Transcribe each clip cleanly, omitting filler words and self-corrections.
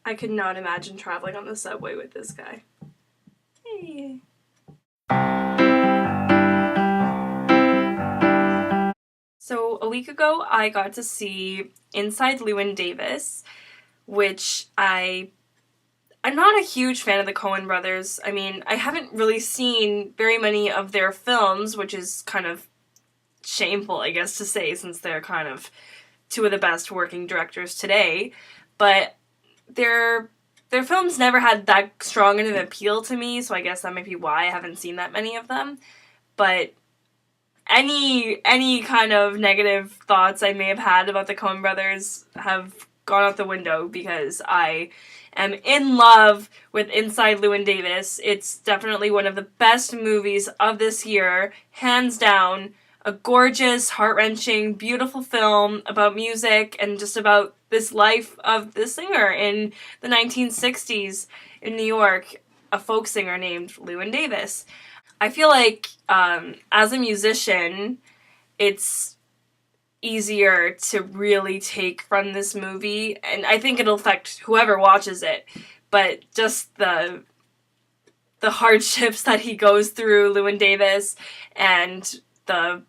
I could not imagine traveling on the subway with this guy. Hey. So a week ago, I got to see Inside Llewyn Davis, which I'm not a huge fan of the Coen brothers. I mean, I haven't really seen very many of their films, which is kind of shameful, I guess, to say, since they're kind of two of the best working directors today. But their films never had that strong of an appeal to me, so I guess that might be why I haven't seen that many of them. But any kind of negative thoughts I may have had about the Coen brothers have gone out the window because I am in love with Inside Llewyn Davis. It's definitely one of the best movies of this year, hands down. A gorgeous, heart-wrenching, beautiful film about music and just about this life of the singer in the 1960s in New York, a folk singer named Llewyn Davis. I feel like as a musician, it's easier to really take from this movie, and I think it'll affect whoever watches it, but just the hardships that he goes through, Llewyn Davis, and the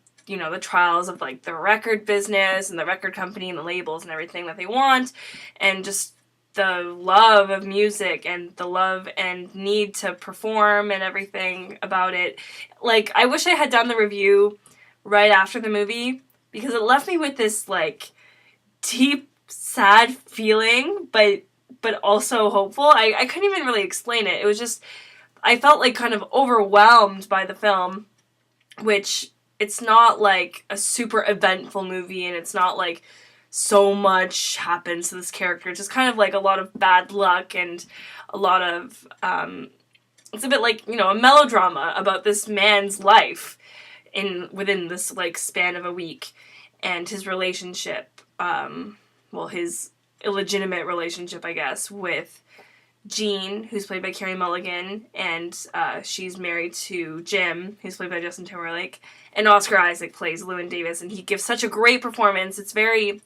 trials of like the record business and the record company and the labels and everything that they want, and just the love of music and the love and need to perform and everything about it. Like, I wish I had done the review right after the movie, because it left me with this, like, deep, sad feeling, but also hopeful. I couldn't even really explain it. It was just, I felt, like, kind of overwhelmed by the film, which, it's not, like, a super eventful movie, and it's not, like, so much happens to this character. Just kind of like a lot of bad luck and a lot of, it's a bit like, a melodrama about this man's life within this, like, span of a week, and his relationship, his illegitimate relationship, I guess, with Jean, who's played by Carey Mulligan, and she's married to Jim, who's played by Justin Timberlake, and Oscar Isaac plays Llewyn Davis, and he gives such a great performance. It's very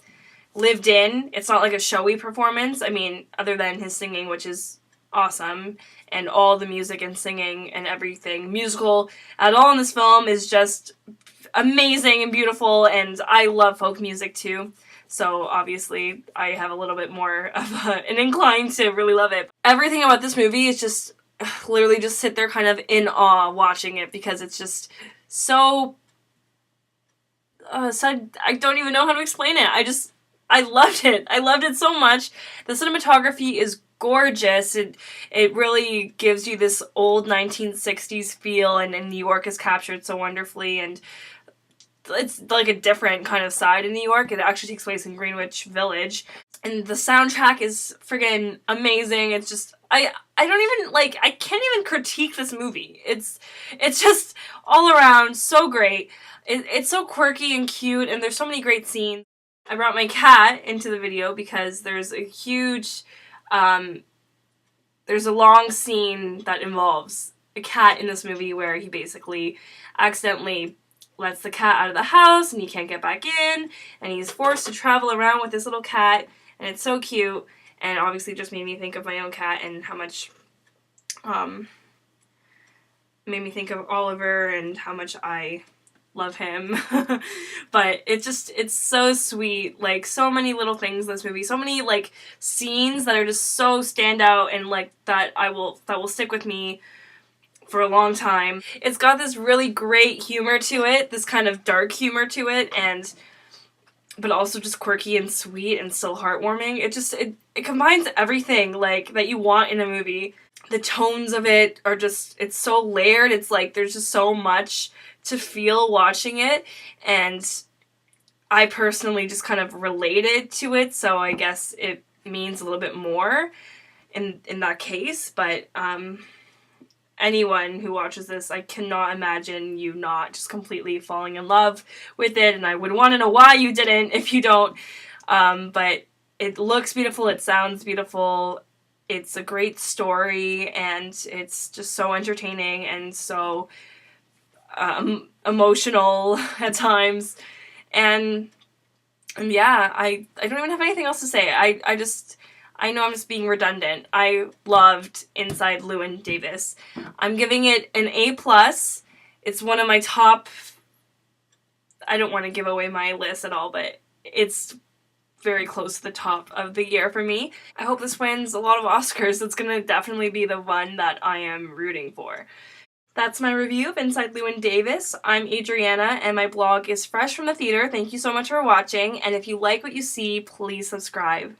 lived in. It's not like a showy performance. I mean, other than his singing, which is awesome, and all the music and singing and everything musical at all in this film is just amazing and beautiful, and I love folk music too. So obviously I have a little bit more of an incline to really love it. Everything about this movie is just literally just sit there kind of in awe watching it, because it's just so I don't even know how to explain it. I loved it. I loved it so much. The cinematography is gorgeous. It really gives you this old 1960s feel, and New York is captured so wonderfully, and it's like a different kind of side of New York. It actually takes place in Greenwich Village, and the soundtrack is friggin' amazing. It's just, I can't even critique this movie. It's just all around so great. It's so quirky and cute, and there's so many great scenes. I brought my cat into the video because there's a huge, there's a long scene that involves a cat in this movie where he basically accidentally lets the cat out of the house and he can't get back in, and he's forced to travel around with this little cat, and it's so cute, and obviously just made me think of my own cat and how much, made me think of Oliver and how much I love him. But it's so sweet. Like, so many little things in this movie, so many like scenes that are just so stand out, and like that will stick with me for a long time. It's got this really great humor to it, this kind of dark humor to it, but also just quirky and sweet and so heartwarming. It combines everything like that you want in a movie. The tones of it are just, it's so layered. It's like there's just so much to feel watching it, and I personally just kind of related to it, so I guess it means a little bit more in that case. But anyone who watches this, I cannot imagine you not just completely falling in love with it, and I would want to know why you didn't if you don't. But it looks beautiful, it sounds beautiful, it's a great story, and it's just so entertaining and so emotional at times, and yeah, I don't even have anything else to say. I know I'm just being redundant. I loved Inside Llewyn Davis. I'm giving it an A+. It's one of my top... I don't want to give away my list at all, but it's very close to the top of the year for me. I hope this wins a lot of Oscars. It's gonna definitely be the one that I am rooting for. That's my review of Inside Llewyn Davis. I'm Adriana, and my blog is Fresh from the Theater. Thank you so much for watching, and if you like what you see, please subscribe.